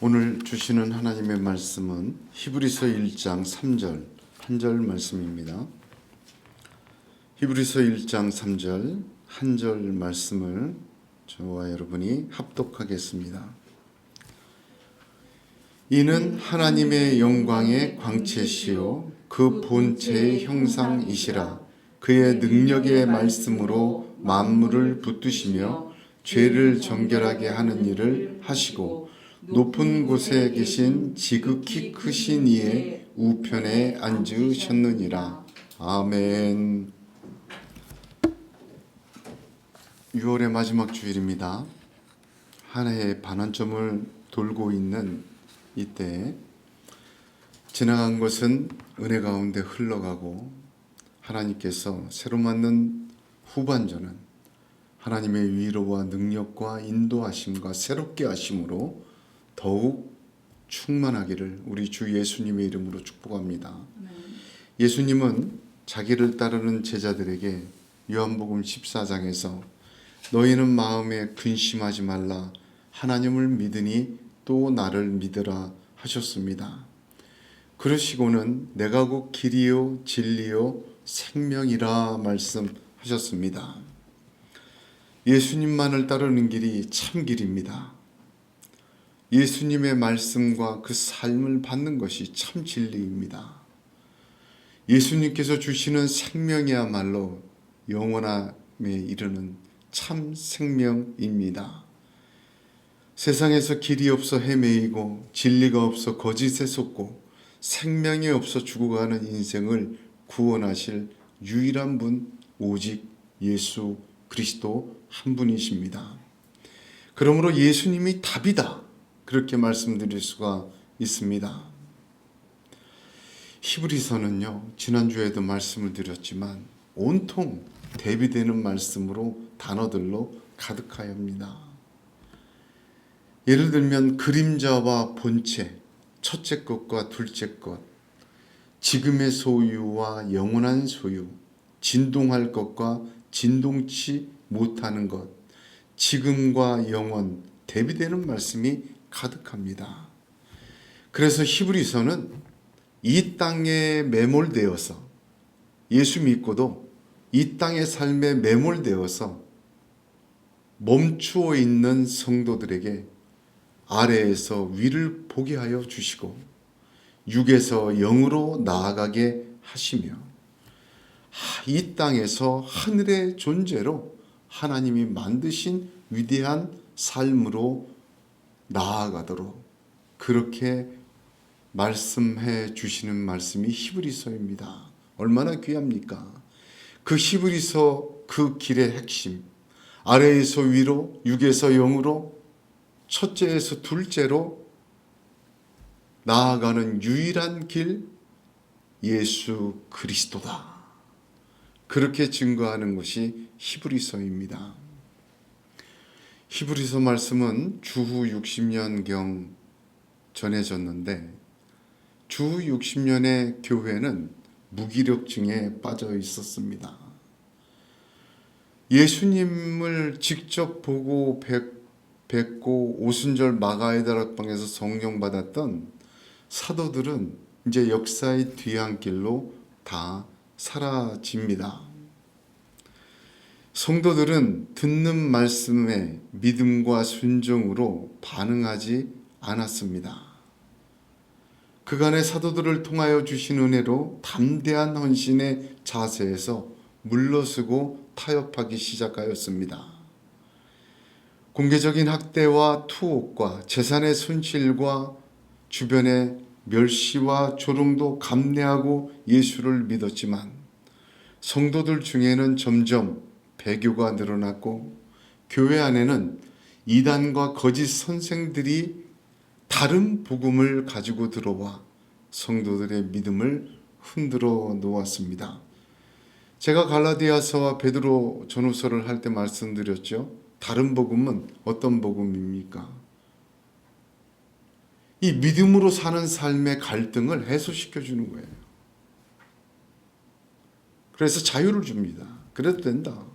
오늘 주시는 하나님의 말씀은 히브리서 1장 3절 한 절 말씀입니다. 히브리서 1장 3절 한 절 말씀을 저와 여러분이 합독하겠습니다. 이는 하나님의 영광의 광채시요 그 본체의 형상이시라. 그의 능력의 말씀으로 만물을 붙드시며 죄를 정결하게 하는 일을 하시고 높은 곳에 계신 지극히 크신 이의 우편에 앉으셨느니라. 아멘. 6월의 마지막 주일입니다. 한 해의 반환점을 돌고 있는 이때 지나간 것은 은혜 가운데 흘러가고 하나님께서 새로 맞는 후반전은 하나님의 위로와 능력과 인도하심과 새롭게 하심으로 더욱 충만하기를 우리 주 예수님의 이름으로 축복합니다. 예수님은 자기를 따르는 제자들에게 요한복음 14장에서 너희는 마음에 근심하지 말라 하나님을 믿으니 또 나를 믿으라 하셨습니다. 그러시고는 내가 곧 길이요 진리요 생명이라 말씀하셨습니다. 예수님만을 따르는 길이 참 길입니다. 예수님의 말씀과 그 삶을 받는 것이 참 진리입니다. 예수님께서 주시는 생명이야말로 영원함에 이르는 참 생명입니다. 세상에서 길이 없어 헤매이고 진리가 없어 거짓에 속고 생명이 없어 죽어가는 인생을 구원하실 유일한 분 오직 예수 그리스도 한 분이십니다. 그러므로 예수님이 답이다. 그렇게 말씀드릴 수가 있습니다. 히브리서는요, 지난주에도 말씀을 드렸지만 온통 대비되는 말씀으로 단어들로 가득하여입니다. 예를 들면 그림자와 본체, 첫째 것과 둘째 것, 지금의 소유와 영원한 소유, 진동할 것과 진동치 못하는 것, 지금과 영원, 대비되는 말씀이 가득합니다. 그래서 히브리서는 이 땅에 매몰되어서 예수 믿고도 이 땅의 삶에 매몰되어서 멈추어 있는 성도들에게 아래에서 위를 보게 하여 주시고 육에서 영으로 나아가게 하시며 이 땅에서 하늘의 존재로 하나님이 만드신 위대한 삶으로 나아가도록 그렇게 말씀해 주시는 말씀이 히브리서입니다. 얼마나 귀합니까? 그 히브리서 그 길의 핵심, 아래에서 위로, 육에서 영으로, 첫째에서 둘째로 나아가는 유일한 길, 예수 그리스도다. 그렇게 증거하는 것이 히브리서입니다. 히브리서 말씀은 주후 60년경 전해졌는데 주후 60년의 교회는 무기력증에 빠져 있었습니다. 예수님을 직접 보고 뵙고 오순절 마가의 다락방에서 성령 받았던 사도들은 이제 역사의 뒤안길로 다 사라집니다. 성도들은 듣는 말씀에 믿음과 순종으로 반응하지 않았습니다. 그간의 사도들을 통하여 주신 은혜로 담대한 헌신의 자세에서 물러서고 타협하기 시작하였습니다. 공개적인 학대와 투옥과 재산의 손실과 주변의 멸시와 조롱도 감내하고 예수를 믿었지만 성도들 중에는 점점 배교가 늘어났고 교회 안에는 이단과 거짓 선생들이 다른 복음을 가지고 들어와 성도들의 믿음을 흔들어 놓았습니다. 제가 갈라디아서와 베드로 전후서를 할 때 말씀드렸죠. 다른 복음은 어떤 복음입니까? 이 믿음으로 사는 삶의 갈등을 해소시켜 주는 거예요. 그래서 자유를 줍니다. 그래도 된다.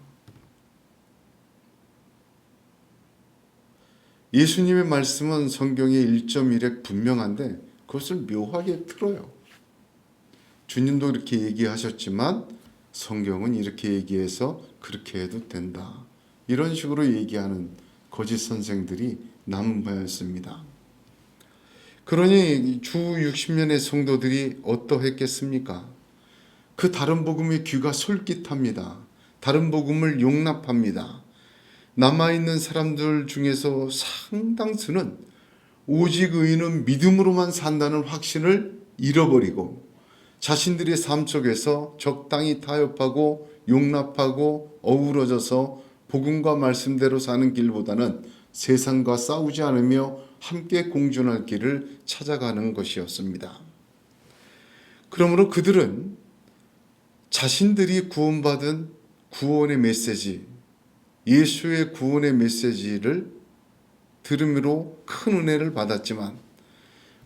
예수님의 말씀은 성경의 1.1에 분명한데 그것을 묘하게 틀어요. 주님도 이렇게 얘기하셨지만 성경은 이렇게 얘기해서 그렇게 해도 된다. 이런 식으로 얘기하는 거짓 선생들이 난무하였습니다. 그러니 주 60년의 성도들이 어떠했겠습니까? 그 다른 복음의 귀가 솔깃합니다. 다른 복음을 용납합니다. 남아있는 사람들 중에서 상당수는 오직 의인은 믿음으로만 산다는 확신을 잃어버리고 자신들의 삶 속에서 적당히 타협하고 용납하고 어우러져서 복음과 말씀대로 사는 길보다는 세상과 싸우지 않으며 함께 공존할 길을 찾아가는 것이었습니다. 그러므로 그들은 자신들이 구원받은 구원의 메시지, 예수의 구원의 메시지를 들음으로 큰 은혜를 받았지만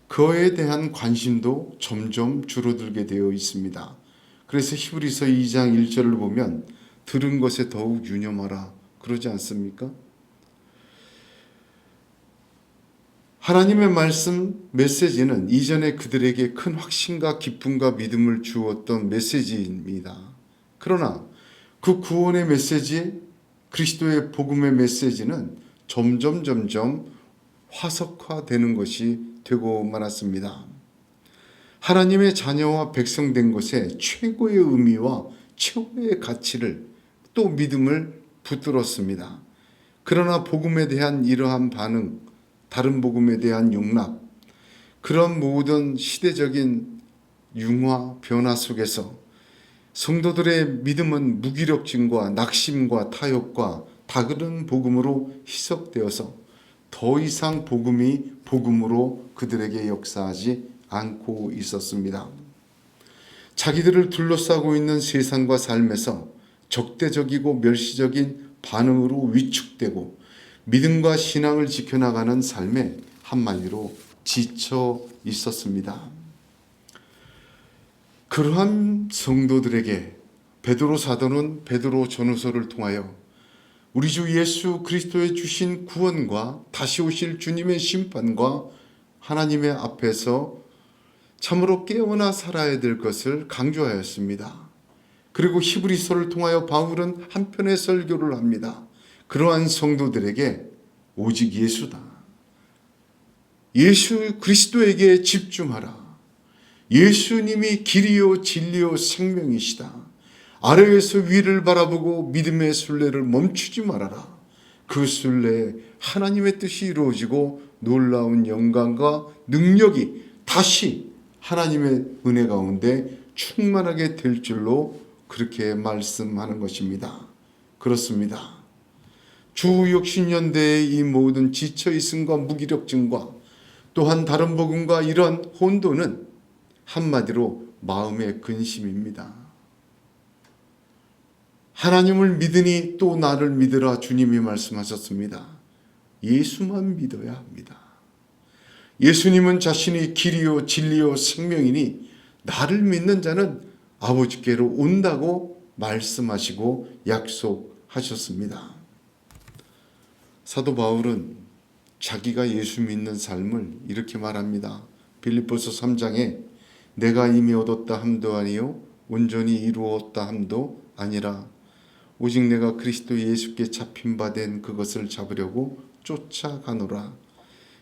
그에 대한 관심도 점점 줄어들게 되어 있습니다. 그래서 히브리서 2장 1절을 보면 들은 것에 더욱 유념하라 그러지 않습니까? 하나님의 말씀 메시지는 이전에 그들에게 큰 확신과 기쁨과 믿음을 주었던 메시지입니다. 그러나 그 구원의 메시지, 그리스도의 복음의 메시지는 점점 화석화되는 것이 되고 말았습니다. 하나님의 자녀와 백성된 것에 최고의 의미와 최고의 가치를 또 믿음을 붙들었습니다. 그러나 복음에 대한 이러한 반응, 다른 복음에 대한 용납, 그런 모든 시대적인 융화, 변화 속에서 성도들의 믿음은 무기력증과 낙심과 타협과 다른 복음으로 희석되어서 더 이상 복음이 복음으로 그들에게 역사하지 않고 있었습니다. 자기들을 둘러싸고 있는 세상과 삶에서 적대적이고 멸시적인 반응으로 위축되고 믿음과 신앙을 지켜나가는 삶에 한마디로 지쳐 있었습니다. 그러한 성도들에게 베드로 사도는 베드로 전후서를 통하여 우리 주 예수 그리스도의 주신 구원과 다시 오실 주님의 심판과 하나님의 앞에서 참으로 깨어나 살아야 될 것을 강조하였습니다. 그리고 히브리서를 통하여 바울은 한편의 설교를 합니다. 그러한 성도들에게 오직 예수다. 예수 그리스도에게 집중하라. 예수님이 길이요 진리요 생명이시다. 아래에서 위를 바라보고 믿음의 순례를 멈추지 말아라. 그 순례에 하나님의 뜻이 이루어지고 놀라운 영광과 능력이 다시 하나님의 은혜 가운데 충만하게 될 줄로 그렇게 말씀하는 것입니다. 그렇습니다. 주 60년대의 이 모든 지쳐있음과 무기력증과 또한 다른 복음과 이런 혼돈은 한마디로 마음의 근심입니다. 하나님을 믿으니 또 나를 믿으라 주님이 말씀하셨습니다. 예수만 믿어야 합니다. 예수님은 자신이 길이요 진리요 생명이니 나를 믿는 자는 아버지께로 온다고 말씀하시고 약속하셨습니다. 사도 바울은 자기가 예수 믿는 삶을 이렇게 말합니다. 빌립보서 3장에 내가 이미 얻었다 함도 아니요 온전히 이루었다 함도 아니라 오직 내가 그리스도 예수께 잡힌 바 된 그것을 잡으려고 쫓아가노라.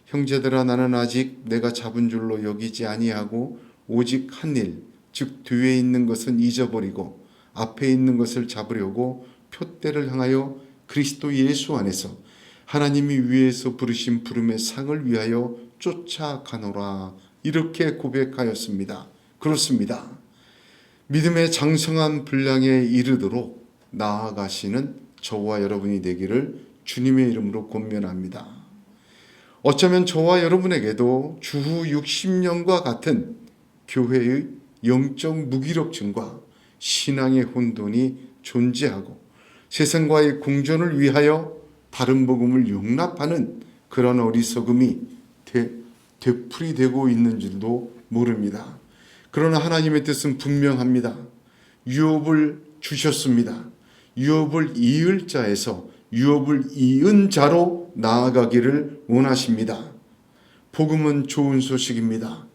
형제들아 나는 아직 내가 잡은 줄로 여기지 아니하고 오직 한 일, 즉 뒤에 있는 것은 잊어버리고 앞에 있는 것을 잡으려고 표대를 향하여 그리스도 예수 안에서 하나님이 위에서 부르신 부름의 상을 위하여 쫓아가노라. 이렇게 고백하였습니다. 그렇습니다. 믿음의 장성한 분량에 이르도록 나아가시는 저와 여러분이 되기를 주님의 이름으로 권면합니다. 어쩌면 저와 여러분에게도 주후 60년과 같은 교회의 영적 무기력증과 신앙의 혼돈이 존재하고 세상과의 공존을 위하여 다른 복음을 용납하는 그런 어리석음이 되풀이되고 있는 줄도 모릅니다. 그러나 하나님의 뜻은 분명합니다. 유업을 주셨습니다. 유업을 이을 자에서 유업을 이은 자로 나아가기를 원하십니다. 복음은 좋은 소식입니다.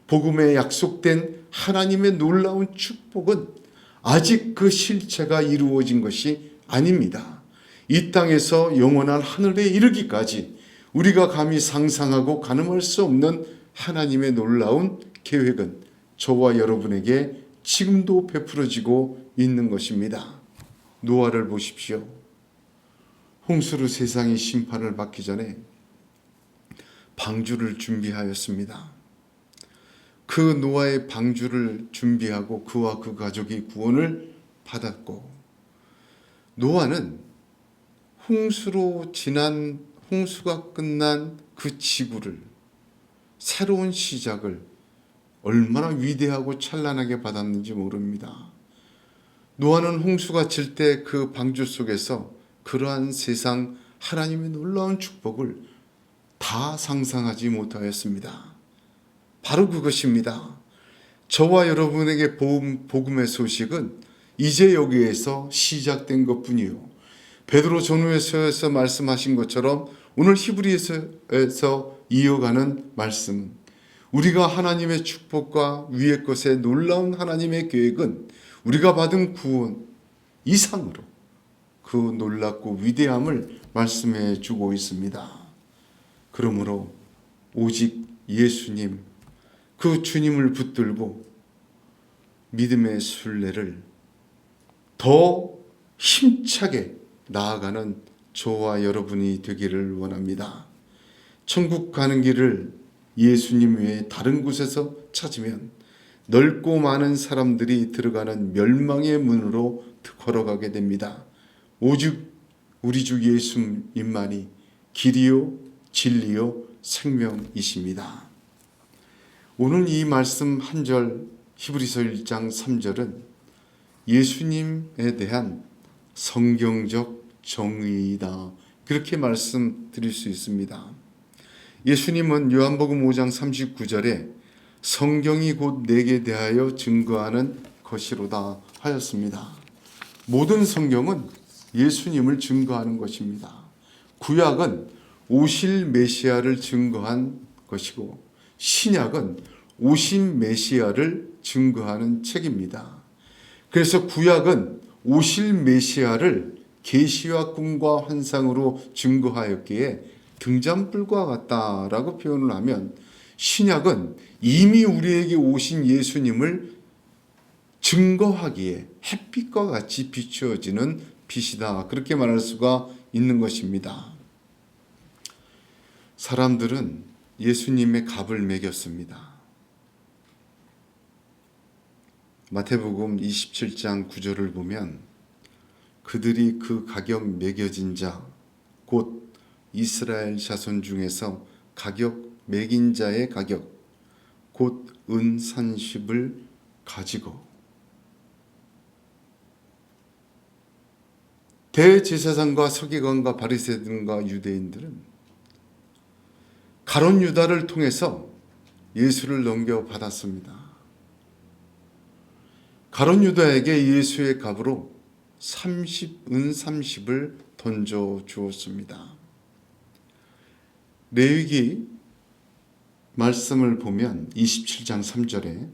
복음에 약속된 하나님의 놀라운 축복은 아직 그 실체가 이루어진 것이 아닙니다. 이 땅에서 영원한 하늘에 이르기까지 우리가 감히 상상하고 가늠할 수 없는 하나님의 놀라운 계획은 저와 여러분에게 지금도 베풀어지고 있는 것입니다. 노아를 보십시오. 홍수로 세상이 심판을 받기 전에 방주를 준비하였습니다. 그 노아의 방주를 준비하고 그와 그 가족이 구원을 받았고, 노아는 홍수가 끝난 그 지구를, 새로운 시작을 얼마나 위대하고 찬란하게 받았는지 모릅니다. 노아는 홍수가 칠 때 그 방주 속에서 그러한 세상 하나님의 놀라운 축복을 다 상상하지 못하였습니다. 바로 그것입니다. 저와 여러분에게 복음의 소식은 이제 여기에서 시작된 것뿐이요. 베드로 전후서에서 말씀하신 것처럼 오늘 히브리서에서 이어가는 말씀, 우리가 하나님의 축복과 위의 것에 놀라운 하나님의 계획은 우리가 받은 구원 이상으로 그 놀랍고 위대함을 말씀해 주고 있습니다. 그러므로 오직 예수님, 그 주님을 붙들고 믿음의 순례를 더 힘차게 나아가는 저와 여러분이 되기를 원합니다. 천국 가는 길을 예수님 외에 다른 곳에서 찾으면 넓고 많은 사람들이 들어가는 멸망의 문으로 걸어가게 됩니다. 오직 우리 주 예수님만이 길이요 진리요 생명이십니다. 오늘 이 말씀 한 절 히브리서 1장 3절은 예수님에 대한 성경적 정의이다, 그렇게 말씀드릴 수 있습니다. 예수님은 요한복음 5장 39절에 성경이 곧 내게 대하여 증거하는 것이로다 하였습니다. 모든 성경은 예수님을 증거하는 것입니다. 구약은 오실 메시아를 증거한 것이고, 신약은 오신 메시아를 증거하는 책입니다. 그래서 구약은 오실 메시아를 계시와 꿈과 환상으로 증거하였기에 등잔불과 같다라고 표현을 하면, 신약은 이미 우리에게 오신 예수님을 증거하기에 햇빛과 같이 비추어지는 빛이다, 그렇게 말할 수가 있는 것입니다. 사람들은 예수님의 값을 매겼습니다. 마태복음 27장 9절을 보면 그들이 그 가격 매겨진 자, 곧 이스라엘 자손 중에서 가격 매긴 자의 가격, 곧 은 30을 가지고, 대제사장과 서기관과 바리새인과 유대인들은 가룟 유다를 통해서 예수를 넘겨받았습니다. 가룟 유다에게 예수의 값으로 은 30을 던져 주었습니다. 레위기 말씀을 보면 27장 3절에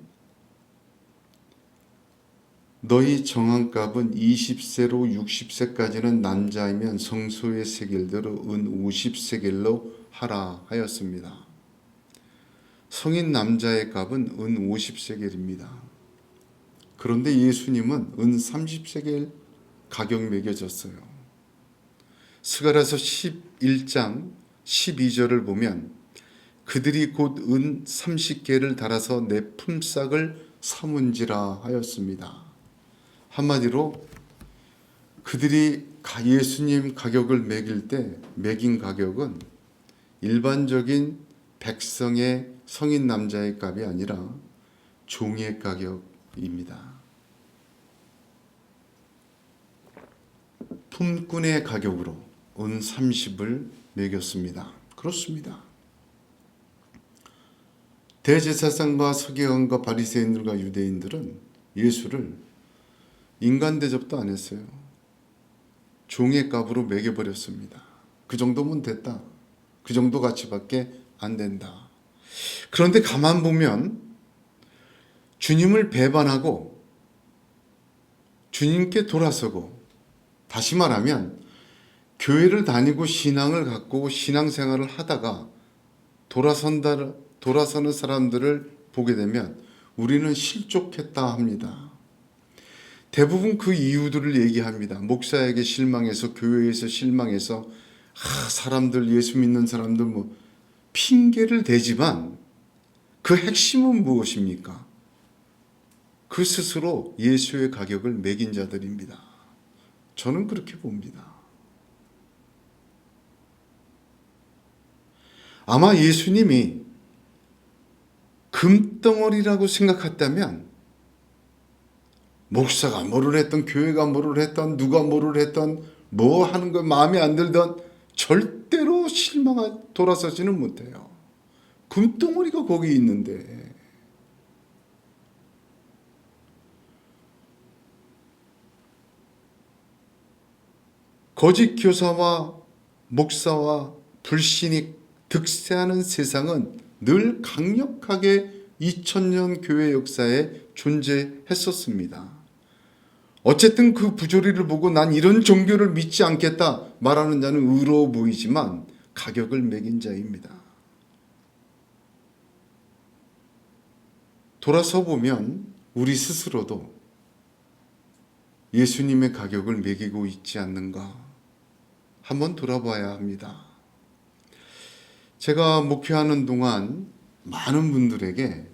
너희 정한값은 20세로 60세까지는 남자이면 성소의 세겔대로 은 50세겔로 하라 하였습니다. 성인 남자의 값은 은 50세겔입니다. 그런데 예수님은 은 30세겔 가격 매겨졌어요. 스가랴서 11장 12절을 보면 그들이 곧 은 30개를 달아서 내 품삯을 삼은지라 하였습니다. 한마디로 그들이 예수님 가격을 매길 때 매긴 가격은 일반적인 백성의 성인 남자의 값이 아니라 종의 가격입니다. 품꾼의 가격으로 은 30을 매겼습니다. 그렇습니다. 대제사장과 서기관과 바리새인들과 유대인들은 예수를 인간 대접도 안 했어요. 종의 값으로 매겨버렸습니다. 그 정도면 됐다. 그 정도 가치밖에 안 된다. 그런데 가만 보면 주님을 배반하고 주님께 돌아서고, 다시 말하면 교회를 다니고 신앙을 갖고 신앙생활을 하다가 돌아서는 사람들을 보게 되면 우리는 실족했다 합니다. 대부분 그 이유들을 얘기합니다. 목사에게 실망해서, 교회에서 실망해서, 사람들, 예수 믿는 사람들 핑계를 대지만 그 핵심은 무엇입니까? 그 스스로 예수의 가격을 매긴 자들입니다. 저는 그렇게 봅니다. 아마 예수님이 금덩어리라고 생각했다면 목사가 뭐를 했던, 교회가 뭐를 했던, 누가 뭐를 했던, 뭐 하는 거 마음에 안 들던 절대로 돌아서지는 못해요. 금덩어리가 거기 있는데. 거짓 교사와 목사와 불신이 득세하는 세상은 늘 강력하게 2000년 교회 역사에 존재했었습니다. 어쨌든 그 부조리를 보고 난 이런 종교를 믿지 않겠다 말하는 자는 의로워 보이지만 가격을 매긴 자입니다. 돌아서 보면 우리 스스로도 예수님의 가격을 매기고 있지 않는가 한번 돌아봐야 합니다. 제가 목회하는 동안 많은 분들에게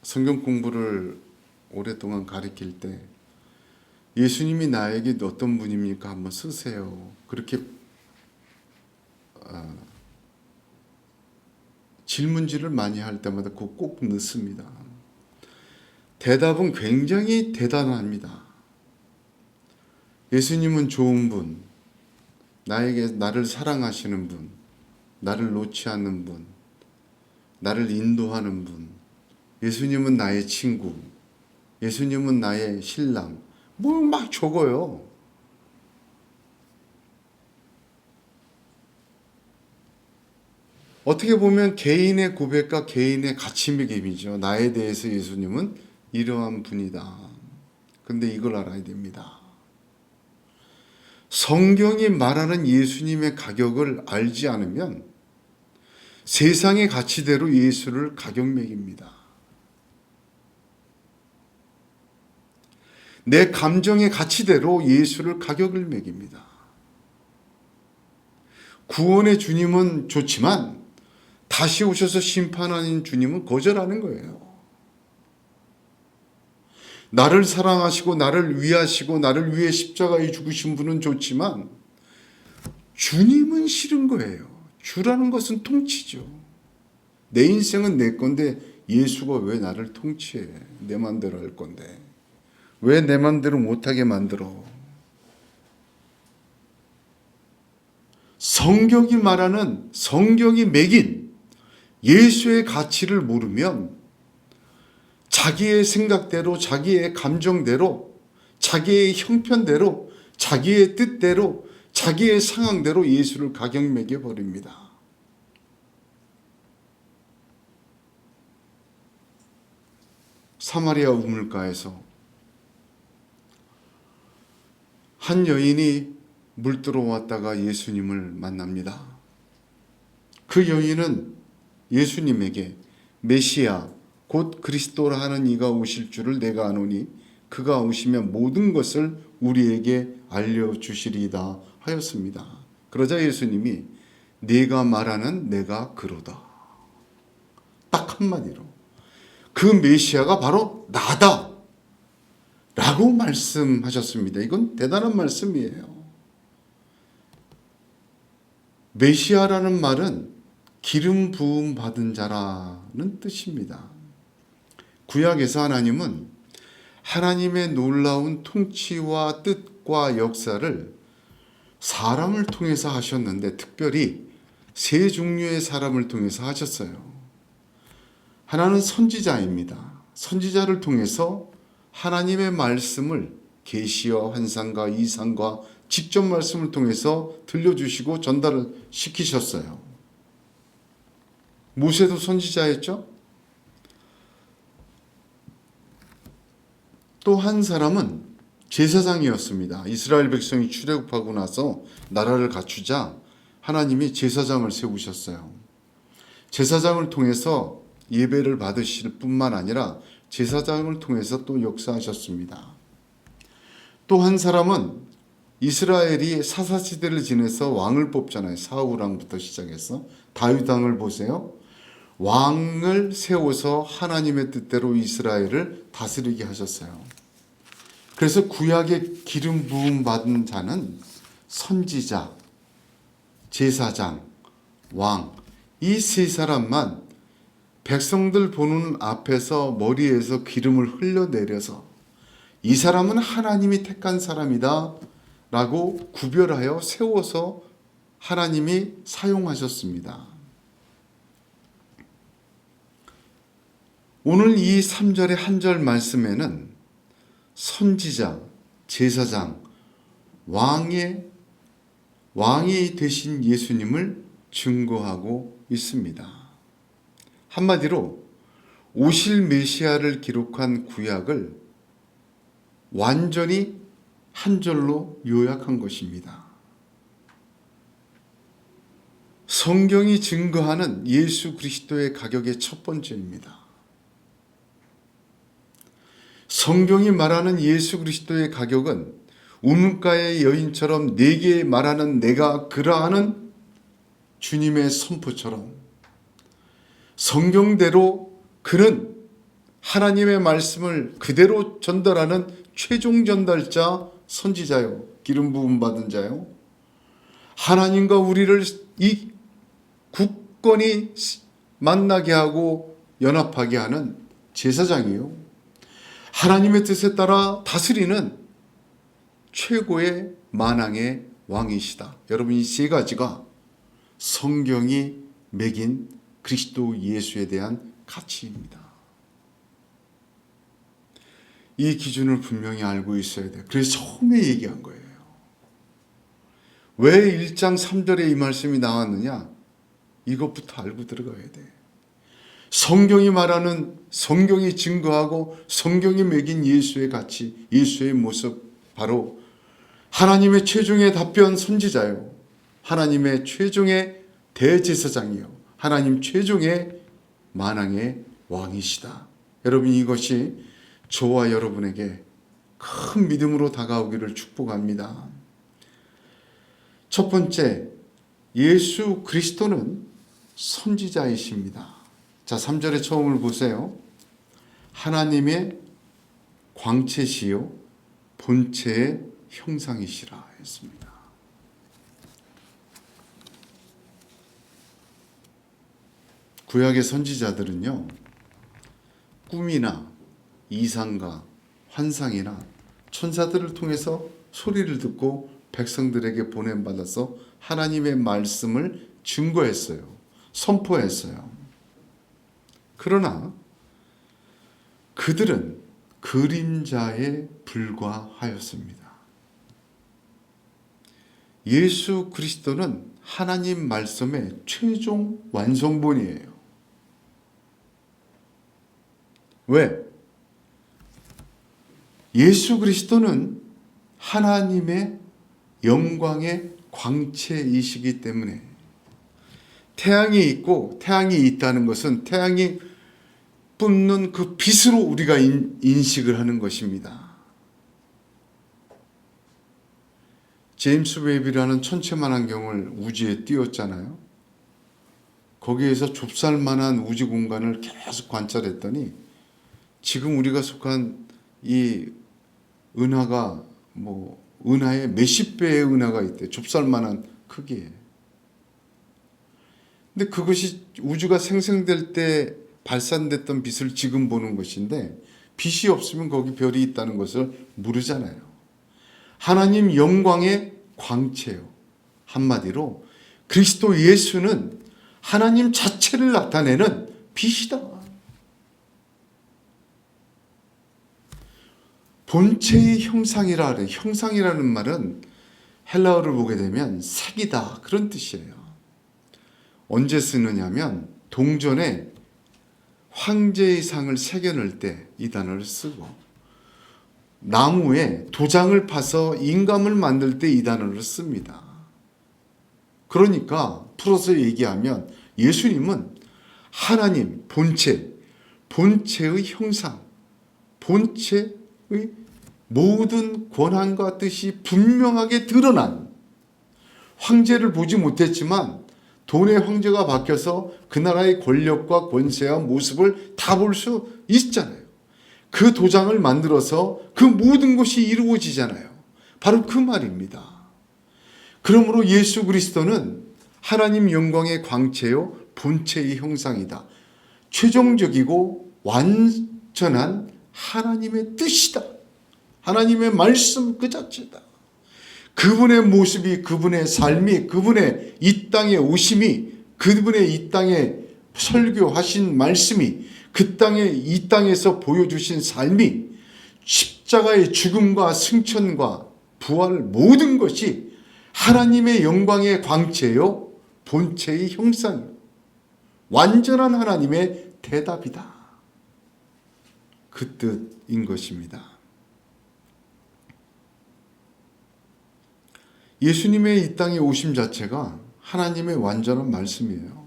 성경 공부를 오랫동안 가르칠 때 예수님이 나에게 어떤 분입니까? 한번 쓰세요. 그렇게 질문지를 많이 할 때마다 꼭 넣습니다. 대답은 굉장히 대단합니다. 예수님은 좋은 분, 나를 사랑하시는 분, 나를 놓지 않는 분, 나를 인도하는 분, 예수님은 나의 친구, 예수님은 나의 신랑, 막 적어요. 어떻게 보면 개인의 고백과 개인의 가치매김이죠. 나에 대해서 예수님은 이러한 분이다. 근데 이걸 알아야 됩니다. 성경이 말하는 예수님의 가격을 알지 않으면 세상의 가치대로 예수를 가격 매깁니다. 내 감정의 가치대로 예수를 가격을 매깁니다. 구원의 주님은 좋지만 다시 오셔서 심판하는 주님은 거절하는 거예요. 나를 사랑하시고 나를 위하시고 나를 위해 십자가에 죽으신 분은 좋지만 주님은 싫은 거예요. 주라는 것은 통치죠. 내 인생은 내 건데 예수가 왜 나를 통치해? 내 마음대로 할 건데. 왜 내 마음대로 못하게 만들어? 성경이 말하는, 성경이 매긴 예수의 가치를 모르면 자기의 생각대로, 자기의 감정대로, 자기의 형편대로, 자기의 뜻대로, 자기의 상황대로 예수를 가격 매겨 버립니다. 사마리아 우물가에서 한 여인이 물 들어왔다가 예수님을 만납니다. 그 여인은 예수님에게 메시아 곧 그리스도라 하는 이가 오실 줄을 내가 아노니 그가 오시면 모든 것을 우리에게 알려주시리이다 하였습니다. 그러자 예수님이 네가 말하는 내가 그로다. 딱 한마디로 그 메시아가 바로 나다 라고 말씀하셨습니다. 이건 대단한 말씀이에요. 메시아라는 말은 기름 부음 받은 자라는 뜻입니다. 구약에서 하나님은 하나님의 놀라운 통치와 뜻과 역사를 사람을 통해서 하셨는데 특별히 세 종류의 사람을 통해서 하셨어요. 하나는 선지자입니다. 선지자를 통해서 하나님의 말씀을 계시와 환상과 이상과 직접 말씀을 통해서 들려주시고 전달을 시키셨어요. 모세도 선지자였죠. 또 한 사람은 제사장이었습니다. 이스라엘 백성이 출애굽하고 나서 나라를 갖추자 하나님이 제사장을 세우셨어요. 제사장을 통해서 예배를 받으실 뿐만 아니라 제사장을 통해서 또 역사하셨습니다. 또 한 사람은 이스라엘이 사사시대를 지내서 왕을 뽑잖아요. 사울 왕부터 시작해서 다윗 왕을 보세요. 왕을 세워서 하나님의 뜻대로 이스라엘을 다스리게 하셨어요. 그래서 구약의 기름 부음 받은 자는 선지자, 제사장, 왕, 이 세 사람만 백성들 보는 앞에서 머리에서 기름을 흘려내려서 이 사람은 하나님이 택한 사람이다 라고 구별하여 세워서 하나님이 사용하셨습니다. 오늘 이 3절의 한 절 말씀에는 선지자, 제사장, 왕이 되신 예수님을 증거하고 있습니다. 한마디로 오실 메시아를 기록한 구약을 완전히 한 절로 요약한 것입니다. 성경이 증거하는 예수 그리스도의 가격의 첫 번째입니다. 성경이 말하는 예수 그리스도의 가격은 우물가의 여인처럼 내게 말하는 내가 그라하는 주님의 선포처럼 성경대로 그는 하나님의 말씀을 그대로 전달하는 최종 전달자 선지자요, 기름 부음 받은 자요, 하나님과 우리를 이 굳건히 만나게 하고 연합하게 하는 제사장이요, 하나님의 뜻에 따라 다스리는 최고의 만왕의 왕이시다. 여러분, 이 세 가지가 성경이 매긴 그리스도 예수에 대한 가치입니다. 이 기준을 분명히 알고 있어야 돼요. 그래서 처음에 얘기한 거예요. 왜 1장 3절에 이 말씀이 나왔느냐? 이것부터 알고 들어가야 돼. 성경이 말하는, 성경이 증거하고 성경이 매긴 예수의 가치, 예수의 모습, 바로 하나님의 최종의 답변 선지자요, 하나님의 최종의 대제사장이요, 하나님 최종의 만왕의 왕이시다. 여러분, 이것이 저와 여러분에게 큰 믿음으로 다가오기를 축복합니다. 첫 번째, 예수 그리스도는 선지자이십니다. 자, 3절의 처음을 보세요. 하나님의 광채시요 본체의 형상이시라 했습니다. 구약의 선지자들은요, 꿈이나 이상과 환상이나 천사들을 통해서 소리를 듣고 백성들에게 보냄받아서 하나님의 말씀을 증거했어요. 선포했어요. 그러나 그들은 그림자에 불과하였습니다. 예수 그리스도는 하나님 말씀의 최종 완성본이에요. 왜? 예수 그리스도는 하나님의 영광의 광채이시기 때문에, 태양이 있고 태양이 있다는 것은 태양이 뿜는 그 빛으로 우리가 인식을 하는 것입니다. 제임스 웹이라는 천체만환경을 우주에 띄웠잖아요. 거기에서 좁쌀만한 우주 공간을 계속 관찰했더니 지금 우리가 속한 이 은하가 은하의 몇십 배의 은하가 있대. 좁쌀만한 크기에. 근데 그것이 우주가 생성될 때 발산됐던 빛을 지금 보는 것인데, 빛이 없으면 거기 별이 있다는 것을 모르잖아요. 하나님 영광의 광채요. 한마디로 그리스도 예수는 하나님 자체를 나타내는 빛이다. 본체의 형상이라 그래. 형상이라는 말은 헬라어를 보게 되면 색이다 그런 뜻이에요. 언제 쓰느냐면 동전에 황제의 상을 새겨넣을 때 이 단어를 쓰고, 나무에 도장을 파서 인감을 만들 때 이 단어를 씁니다. 그러니까 풀어서 얘기하면 예수님은 하나님 본체의 형상, 본체의 모든 권한과 뜻이 분명하게 드러난, 황제를 보지 못했지만 돈의 황제가 바뀌어서 그 나라의 권력과 권세와 모습을 다 볼 수 있잖아요. 그 도장을 만들어서 그 모든 것이 이루어지잖아요. 바로 그 말입니다. 그러므로 예수 그리스도는 하나님 영광의 광채요 본체의 형상이다. 최종적이고 완전한 하나님의 뜻이다. 하나님의 말씀 그 자체다. 그분의 모습이, 그분의 삶이, 그분의 이 땅에 오심이, 그분의 이 땅에 설교하신 말씀이, 그 땅에 이 땅에서 보여주신 삶이, 십자가의 죽음과 승천과 부활 모든 것이 하나님의 영광의 광채요 본체의 형상이요 완전한 하나님의 대답이다. 그 뜻인 것입니다. 예수님의 이 땅에 오심 자체가 하나님의 완전한 말씀이에요.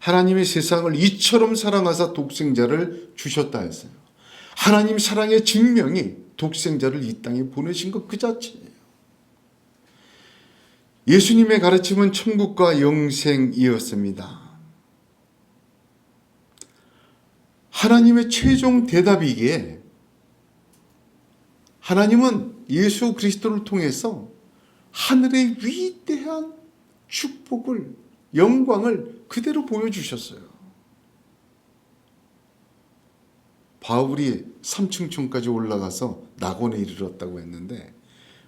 하나님의 세상을 이처럼 사랑하사 독생자를 주셨다 했어요. 하나님 사랑의 증명이 독생자를 이 땅에 보내신 것 그 자체예요. 예수님의 가르침은 천국과 영생이었습니다. 하나님의 최종 대답이기에 하나님은 예수 그리스도를 통해서 하늘의 위대한 축복을, 영광을 그대로 보여주셨어요. 바울이 삼층천까지 올라가서 낙원에 이르렀다고 했는데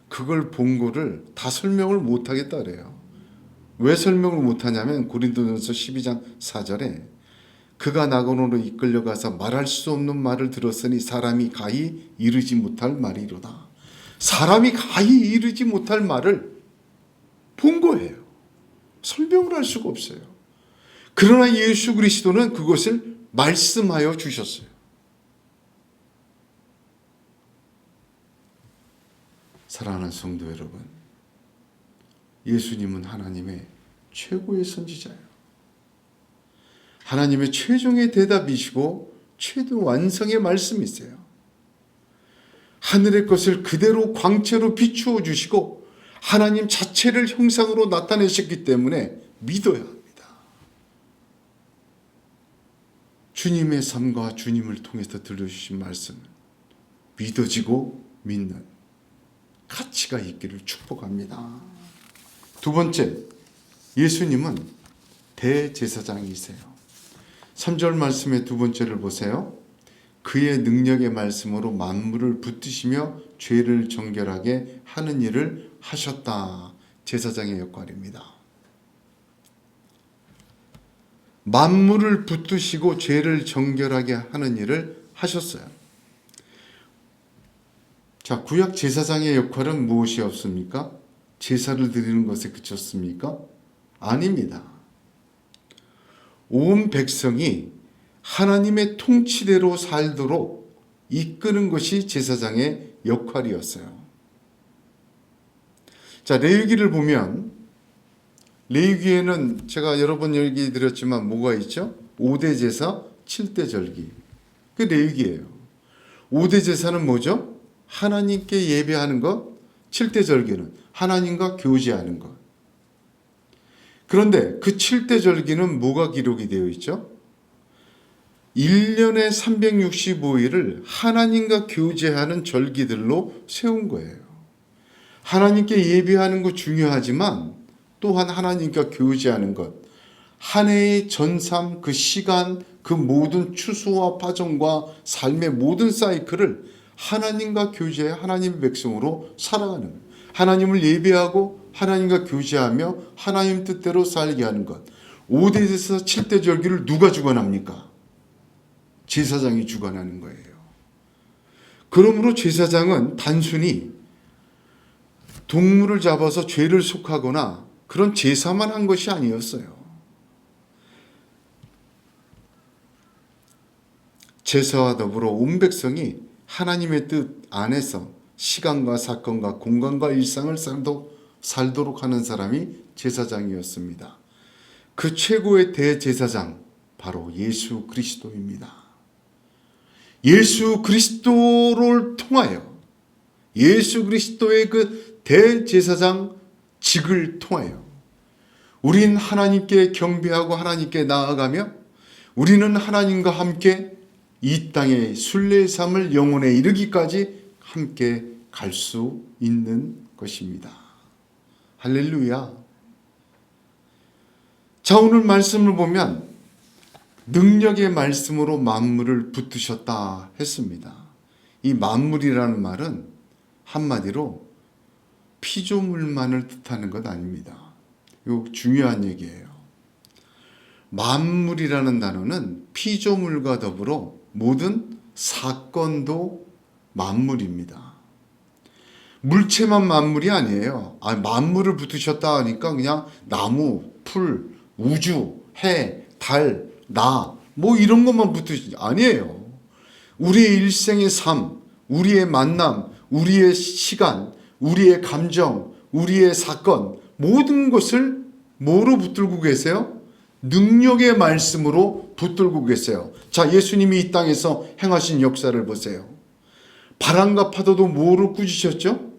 그걸 본 거를 다 설명을 못하겠다 그래요. 왜 설명을 못하냐면 고린도전서 12장 4절에 그가 낙원으로 이끌려가서 말할 수 없는 말을 들었으니 사람이 가히 이르지 못할 말이로다. 사람이 가히 이르지 못할 말을 본 거예요. 설명을 할 수가 없어요. 그러나 예수 그리스도는 그것을 말씀하여 주셨어요. 사랑하는 성도 여러분, 예수님은 하나님의 최고의 선지자예요. 하나님의 최종의 대답이시고 최종 완성의 말씀이세요. 하늘의 것을 그대로 광채로 비추어 주시고 하나님 자체를 형상으로 나타내셨기 때문에 믿어야 합니다. 주님의 삶과 주님을 통해서 들려주신 말씀은 믿어지고 믿는 가치가 있기를 축복합니다. 두 번째, 예수님은 대제사장이세요. 3절 말씀의 두 번째를 보세요. 그의 능력의 말씀으로 만물을 붙드시며 죄를 정결하게 하는 일을 하셨다. 제사장의 역할입니다. 만물을 붙드시고 죄를 정결하게 하는 일을 하셨어요. 자, 구약 제사장의 역할은 무엇이었습니까? 제사를 드리는 것에 그쳤습니까? 아닙니다. 온 백성이 하나님의 통치대로 살도록 이끄는 것이 제사장의 역할이었어요. 자, 레위기를 보면 레위기에는 제가 여러 번 얘기 드렸지만 뭐가 있죠? 5대 제사, 7대 절기. 그 레위기예요. 5대 제사는 뭐죠? 하나님께 예배하는 것, 7대 절기는 하나님과 교제하는 것. 그런데 그 7대 절기는 뭐가 기록이 되어 있죠? 1년에 365일을 하나님과 교제하는 절기들로 세운 거예요. 하나님께 예배하는 것 중요하지만 또한 하나님과 교제하는 것, 한 해의 전삼, 그 시간, 그 모든 추수와 파종과 삶의 모든 사이클을 하나님과 교제해 하나님의 백성으로 살아가는 거예요. 하나님을 예배하고 하나님과 교제하며 하나님 뜻대로 살게 하는 것. 5대에서 7대 절기를 누가 주관합니까? 제사장이 주관하는 거예요. 그러므로 제사장은 단순히 동물을 잡아서 죄를 속하거나 그런 제사만 한 것이 아니었어요. 제사와 더불어 온 백성이 하나님의 뜻 안에서 시간과 사건과 공간과 일상을 살도록 하는 사람이 제사장이었습니다. 그 최고의 대제사장 바로 예수 그리스도입니다. 예수 그리스도를 통하여, 예수 그리스도의 그 대제사장 직을 통하여 우린 하나님께 경배하고 하나님께 나아가며 우리는 하나님과 함께 이 땅의 순례의 삶을 영원에 이르기까지 함께 갈 수 있는 것입니다. 할렐루야. 자, 오늘 말씀을 보면 능력의 말씀으로 만물을 붙드셨다 했습니다. 이 만물이라는 말은 한마디로 피조물만을 뜻하는 것 아닙니다. 이거 중요한 얘기예요. 만물이라는 단어는 피조물과 더불어 모든 사건도 만물입니다. 물체만 만물이 아니에요. 만물을 붙으셨다 하니까 그냥 나무, 풀, 우주, 해, 달, 나, 뭐 이런 것만 붙으시지 아니에요. 우리의 일생의 삶, 우리의 만남, 우리의 시간, 우리의 감정, 우리의 사건, 모든 것을 뭐로 붙들고 계세요? 능력의 말씀으로 붙들고 계세요. 자, 예수님이 이 땅에서 행하신 역사를 보세요. 바람과 파도도 뭐로 꾸짖으셨죠?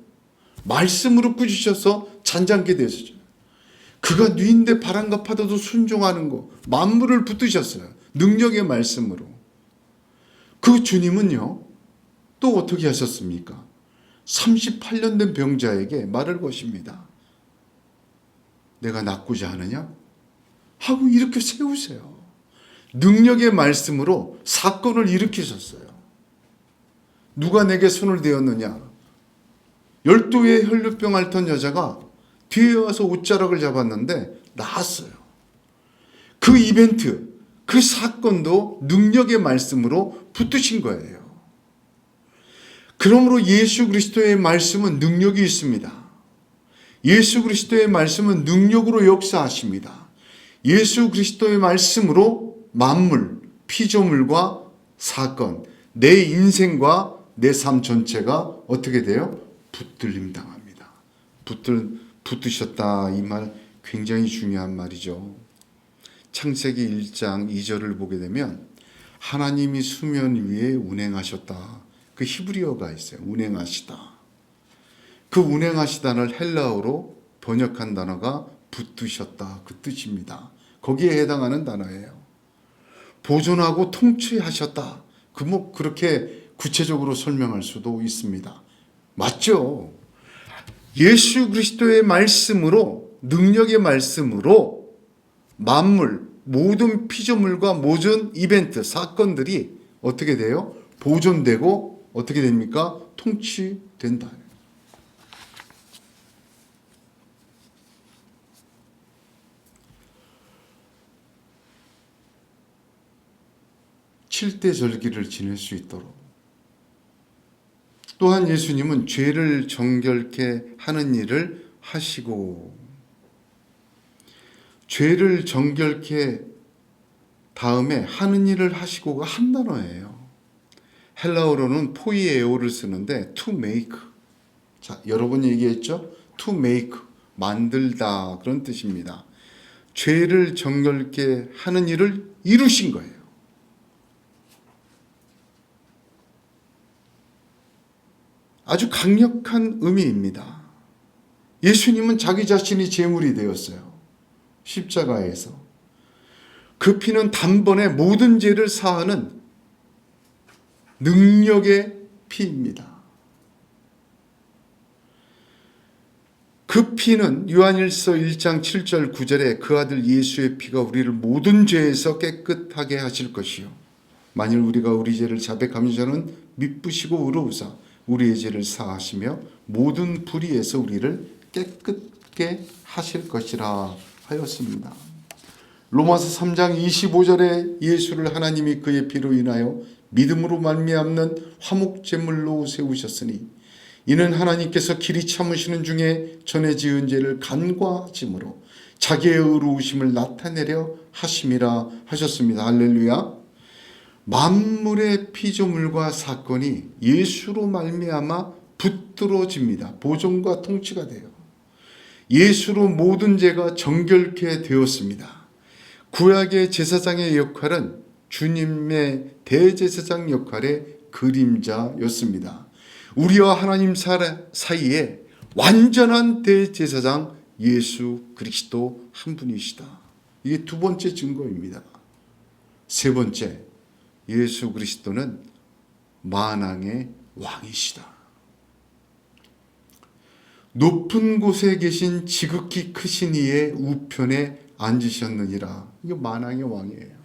말씀으로 꾸짖으셔서 잔잔케 되셨죠. 그가 뉘인데 바람과 파도도 순종하는 거, 만물을 붙드셨어요. 능력의 말씀으로. 그 주님은요, 또 어떻게 하셨습니까? 38년 된 병자에게 말을 거십니다. 내가 낫고자 하느냐? 하고 이렇게 세우세요. 능력의 말씀으로 사건을 일으키셨어요. 누가 내게 손을 대었느냐? 12의 혈류병 앓던 여자가 뒤에 와서 옷자락을 잡았는데 나았어요. 그 이벤트, 그 사건도 능력의 말씀으로 붙드신 거예요. 그러므로 예수 그리스도의 말씀은 능력이 있습니다. 예수 그리스도의 말씀은 능력으로 역사하십니다. 예수 그리스도의 말씀으로 만물, 피조물과 사건, 내 인생과 내 삶 전체가 어떻게 돼요? 붙들림 당합니다. 붙드셨다, 이 말 굉장히 중요한 말이죠. 창세기 1장 2절을 보게 되면 하나님이 수면 위에 운행하셨다. 그 히브리어가 있어요. 운행하시다. 그 운행하시다를 헬라어로 번역한 단어가 붙드셨다. 그 뜻입니다. 거기에 해당하는 단어예요. 보존하고 통치하셨다. 그렇게 구체적으로 설명할 수도 있습니다. 맞죠? 예수 그리스도의 말씀으로, 능력의 말씀으로 만물, 모든 피조물과 모든 이벤트, 사건들이 어떻게 돼요? 보존되고 어떻게 됩니까? 통치된다. 7대 절기를 지낼 수 있도록. 또한 예수님은 죄를 정결케 하는 일을 하시고, 죄를 정결케 다음에 하는 일을 하시고가 한 단어예요. 헬라어로는 포이에오를 쓰는데 to make. 자, 여러 번 얘기했죠? to make, 만들다, 그런 뜻입니다. 죄를 정결케 하는 일을 이루신 거예요. 아주 강력한 의미입니다. 예수님은 자기 자신이 제물이 되었어요. 십자가에서. 그 피는 단번에 모든 죄를 사하는 능력의 피입니다. 그 피는 요한일서 1장 7절 9절에 그 아들 예수의 피가 우리를 모든 죄에서 깨끗하게 하실 것이요, 만일 우리가 우리 죄를 자백하면 저는 미쁘시고 의로우사 우리의 죄를 사하시며 모든 불의에서 우리를 깨끗게 하실 것이라 하였습니다. 로마서 3장 25절에 예수를 하나님이 그의 피로 인하여 믿음으로 말미암는 화목제물로 세우셨으니 이는 하나님께서 길이 참으시는 중에 전에 지은 죄를 간과하심으로 자기의 의로우심을 나타내려 하심이라 하셨습니다. 할렐루야. 만물의 피조물과 사건이 예수로 말미암아 붙들어집니다. 보존과 통치가 돼요. 예수로 모든 죄가 정결케 되었습니다. 구약의 제사장의 역할은 주님의 대제사장 역할의 그림자였습니다. 우리와 하나님 사이에 완전한 대제사장 예수 그리스도 한 분이시다. 이게 두 번째 증거입니다. 세 번째, 예수 그리스도는 만왕의 왕이시다. 높은 곳에 계신 지극히 크신 이의 우편에 앉으셨느니라. 이게 만왕의 왕이에요.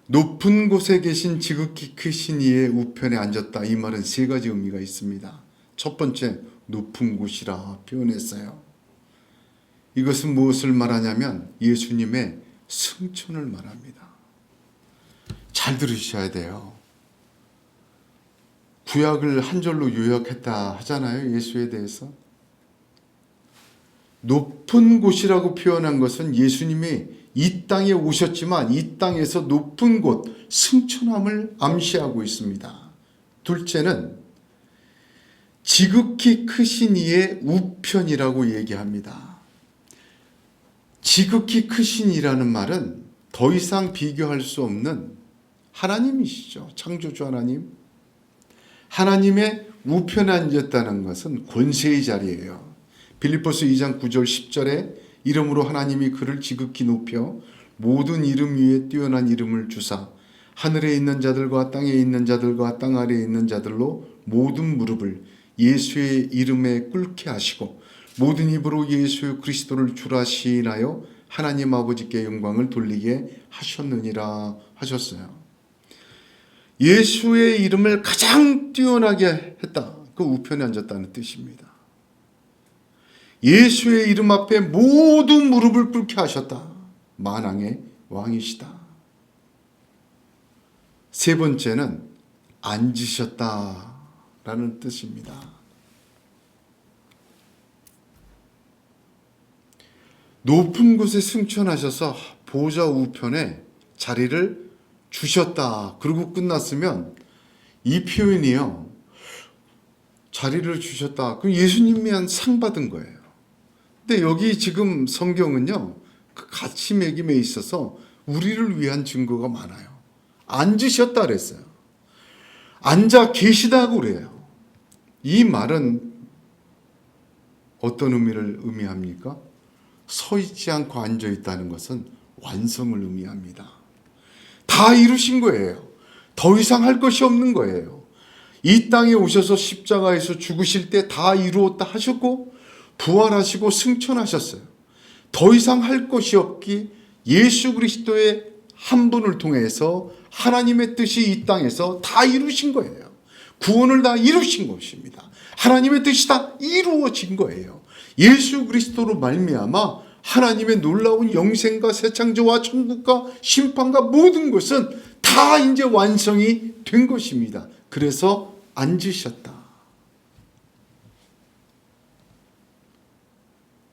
높은 곳에 계신 지극히 크신 이의 우편에 앉았다. 이 말은 세 가지 의미가 있습니다. 첫 번째, 높은 곳이라 표현했어요. 이것은 무엇을 말하냐면 예수님의 승천을 말합니다. 잘 들으셔야 돼요. 구약을 한 절로 요약했다 하잖아요. 예수에 대해서. 높은 곳이라고 표현한 것은 예수님이 이 땅에 오셨지만 이 땅에서 높은 곳, 승천함을 암시하고 있습니다. 둘째는 지극히 크신 이의 우편이라고 얘기합니다. 지극히 크신 이라는 말은 더 이상 비교할 수 없는 하나님이시죠. 창조주 하나님. 하나님의 우편에 앉았다는 것은 권세의 자리예요. 빌립보서 2장 9절 10절에 이름으로 하나님이 그를 지극히 높여 모든 이름 위에 뛰어난 이름을 주사 하늘에 있는 자들과 땅에 있는 자들과 땅 아래에 있는 자들로 모든 무릎을 예수의 이름에 꿇게 하시고 모든 입으로 예수 그리스도를 주라 시인하여 하나님 아버지께 영광을 돌리게 하셨느니라 하셨어요. 예수의 이름을 가장 뛰어나게 했다. 그 우편에 앉았다는 뜻입니다. 예수의 이름 앞에 모든 무릎을 꿇게 하셨다. 만왕의 왕이시다. 세 번째는 앉으셨다라는 뜻입니다. 높은 곳에 승천하셔서 보좌 우편에 자리를 주셨다. 그리고 끝났으면 이 표현이요. 자리를 주셨다. 그럼 예수님이 한 상 받은 거예요. 근데 여기 지금 성경은요. 그 가치 매김에 있어서 우리를 위한 증거가 많아요. 앉으셨다 그랬어요. 앉아 계시다고 그래요. 이 말은 어떤 의미를 의미합니까? 서 있지 않고 앉아 있다는 것은 완성을 의미합니다. 다 이루신 거예요. 더 이상 할 것이 없는 거예요. 이 땅에 오셔서 십자가에서 죽으실 때 다 이루었다 하셨고 부활하시고 승천하셨어요. 더 이상 할 것이 없기 예수 그리스도의 한 분을 통해서 하나님의 뜻이 이 땅에서 다 이루신 거예요. 구원을 다 이루신 것입니다. 하나님의 뜻이 다 이루어진 거예요. 예수 그리스도로 말미암아 하나님의 놀라운 영생과 새 창조와 천국과 심판과 모든 것은 다 이제 완성이 된 것입니다. 그래서 앉으셨다.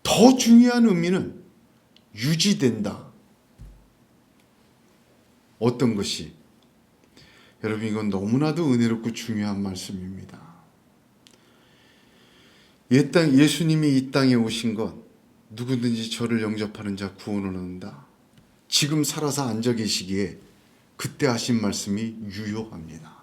더 중요한 의미는 유지된다. 어떤 것이? 여러분 이건 너무나도 은혜롭고 중요한 말씀입니다. 예수님이 이 땅에 오신 것 누구든지 저를 영접하는 자 구원을 얻는다. 지금 살아서 앉아 계시기에 그때 하신 말씀이 유효합니다.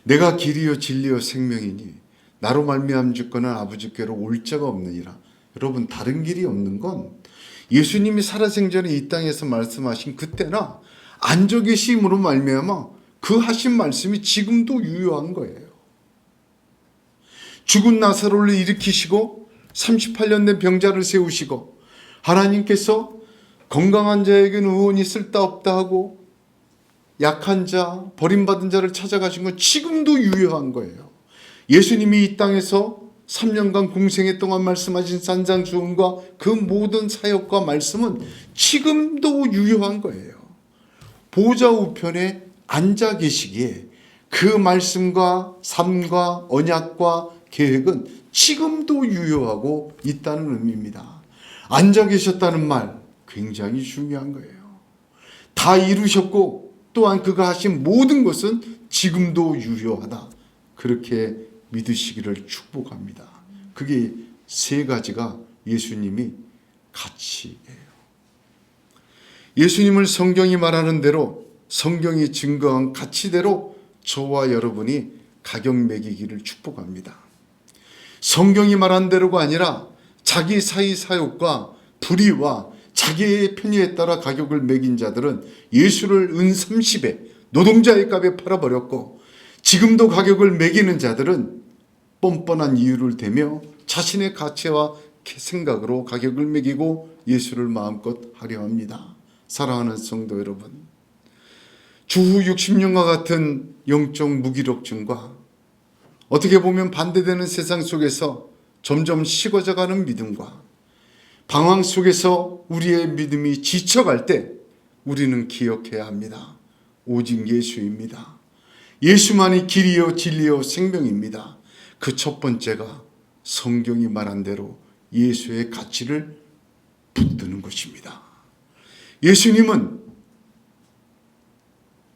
내가 길이요 진리요 생명이니 나로 말미암 죽거는 아버지께로 올 자가 없느니라. 여러분 다른 길이 없는 건 예수님이 살아생전에 이 땅에서 말씀하신 그때나 앉아 계심으로 말미암아 그 하신 말씀이 지금도 유효한 거예요. 죽은 나사로를 일으키시고 38년 된 병자를 세우시고 하나님께서 건강한 자에게는 의원이 쓸데없다 하고 약한 자, 버림받은 자를 찾아가신 건 지금도 유효한 거예요. 예수님이 이 땅에서 3년간 공생애 동안 말씀하신 산상수훈과 그 모든 사역과 말씀은 지금도 유효한 거예요. 보좌 우편에 앉아 계시기에 그 말씀과 삶과 언약과 계획은 지금도 유효하고 있다는 의미입니다. 앉아 계셨다는 말 굉장히 중요한 거예요. 다 이루셨고 또한 그가 하신 모든 것은 지금도 유효하다. 그렇게 믿으시기를 축복합니다. 그게 세 가지가 예수님이 가치예요. 예수님을 성경이 말하는 대로, 성경이 증거한 가치대로 저와 여러분이 가격 매기기를 축복합니다. 성경이 말한 대로가 아니라 자기 사이 사욕과 불의와 자기의 편의에 따라 가격을 매긴 자들은 예수를 은 30에 노동자의 값에 팔아버렸고, 지금도 가격을 매기는 자들은 뻔뻔한 이유를 대며 자신의 가치와 생각으로 가격을 매기고 예수를 마음껏 하려 합니다. 사랑하는 성도 여러분, 주후 60년과 같은 영적 무기력증과 어떻게 보면 반대되는 세상 속에서 점점 식어져가는 믿음과 방황 속에서 우리의 믿음이 지쳐갈 때 우리는 기억해야 합니다. 오직 예수입니다. 예수만이 길이요 진리요 생명입니다. 그 첫 번째가 성경이 말한 대로 예수의 가치를 붙드는 것입니다. 예수님은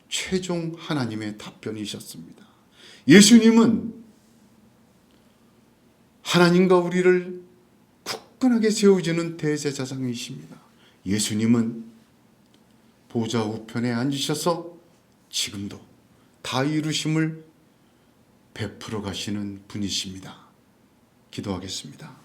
최종 하나님의 답변이셨습니다. 예수님은 하나님과 우리를 굳건하게 세워주는 대제사장이십니다. 예수님은 보좌 우편에 앉으셔서 지금도 다 이루심을 베풀어 가시는 분이십니다. 기도하겠습니다.